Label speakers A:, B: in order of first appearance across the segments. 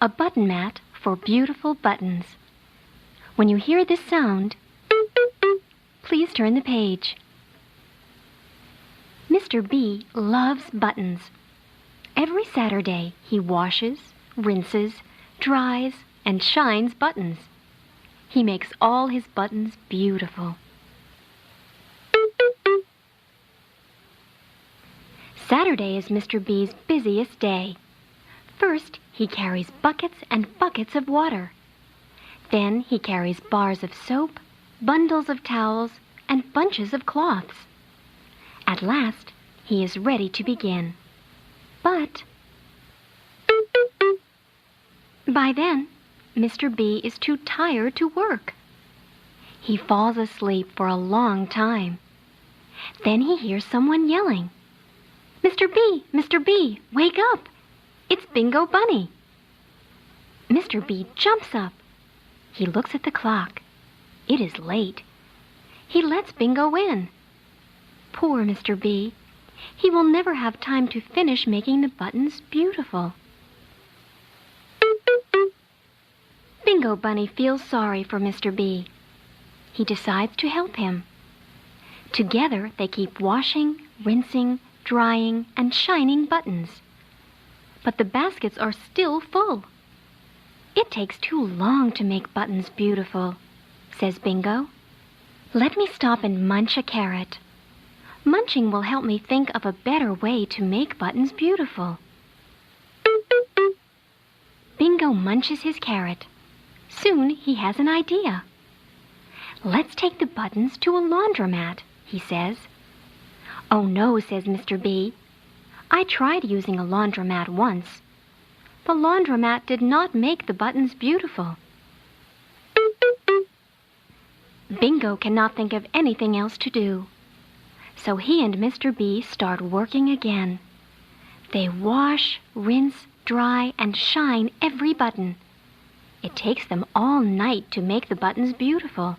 A: a button mat for beautiful buttons. When you hear this sound, please turn the page. Mr. B loves buttons. Every Saturday he washes, rinses, dries, and shines buttons. He makes all his buttons beautiful. Saturday is Mr. B's busiest day. First, he carries buckets and buckets of water. Then he carries bars of soap, bundles of towels, and bunches of cloths. At last, he is ready to begin. But by then, Mr. B is too tired to work. He falls asleep for a long time. Then he hears someone yelling, "Mr. B! Mr. B! Wake up! It's Bingo Bunny!" Mr. B jumps up. He looks at the clock. It is late. He lets Bingo in. Poor Mr. B. He will never have time to finish making the buttons beautiful. Bingo Bunny feels sorry for Mr. B. He decides to help him. Together they keep washing, rinsing, drying, and shining buttons. But the baskets are still full. "It takes too long to make buttons beautiful," says Bingo. "Let me stop and munch a carrot. Munching will help me think of a better way to make buttons beautiful." Bingo munches his carrot. Soon he has an idea. "Let's take the buttons to a laundromat," he says. "Oh no," says Mr. B. "I tried using a laundromat once. The laundromat did not make the buttons beautiful." Bingo cannot think of anything else to do. So he and Mr. B start working again. They wash, rinse, dry, and shine every button. It takes them all night to make the buttons beautiful.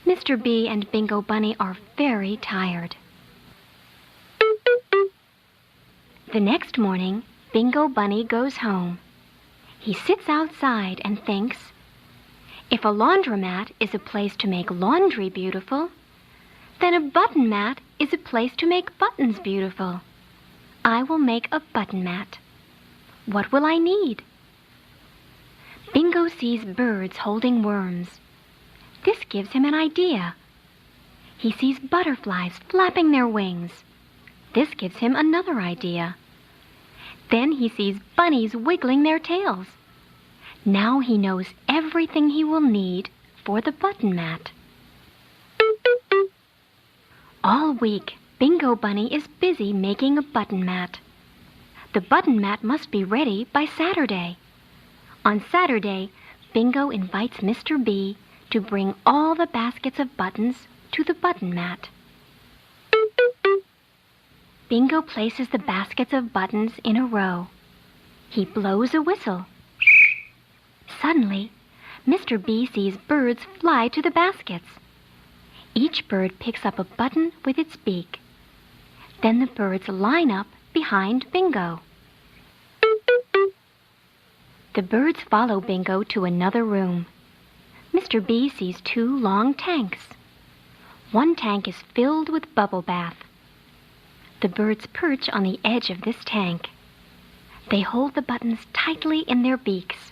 A: Mr. B and Bingo Bunny are very tired. The next morning, Bingo Bunny goes home. He sits outside and thinks, "If a laundromat is a place to make laundry beautiful, then a button mat is a place to make buttons beautiful. I will make a button mat. What will I need?" Bingo sees birds holding worms. This gives him an idea. He sees butterflies flapping their wings. This gives him another idea. Then he sees bunnies wiggling their tails. Now he knows everything he will need for the button mat. All week, Bingo Bunny is busy making a button mat. The button mat must be ready by Saturday. On Saturday, Bingo invites Mr. B to bring all the baskets of buttons to the button mat. Bingo places the baskets of buttons in a row. He blows a whistle. Suddenly, Mr. B sees birds fly to the baskets. Each bird picks up a button with its beak. Then the birds line up behind Bingo. The birds follow Bingo to another room. Mr. B sees two long tanks. One tank is filled with bubble bath. The birds perch on the edge of this tank. They hold the buttons tightly in their beaks.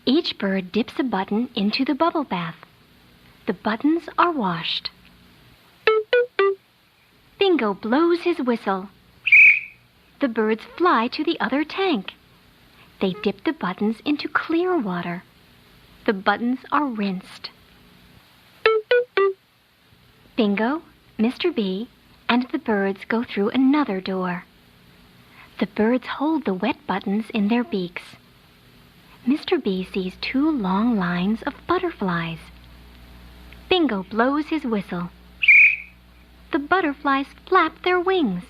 A: Each bird dips a button into the bubble bath. The buttons are washed. Bingo blows his whistle. The birds fly to the other tank. They dip the buttons into clear water. The buttons are rinsed. Bingo, Mr. B, and the birds go through another door. The birds hold the wet buttons in their beaks. Mr. B sees two long lines of butterflies. Bingo blows his whistle. The butterflies flap their wings.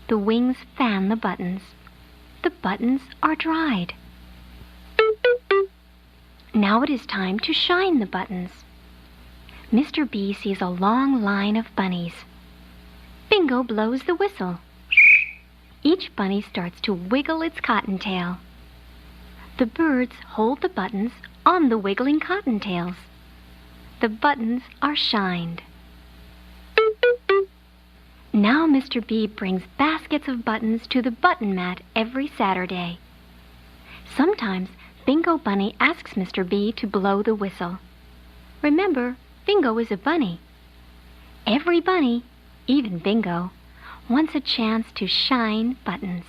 A: The wings fan the buttons. The buttons are dried. Now it is time to shine the buttons. Mr. B sees a long line of bunnies. Bingo blows the whistle. Each bunny starts to wiggle its cottontail. The birds hold the buttons on the wiggling cottontails. The buttons are shined. Now Mr. Bee brings baskets of buttons to the Buttonmat every Saturday. Sometimes Bingo Bunny asks Mr. Bee to blow the whistle. Remember, Bingo is a bunny. Every bunny, even Bingo, wants a chance to shine buttons.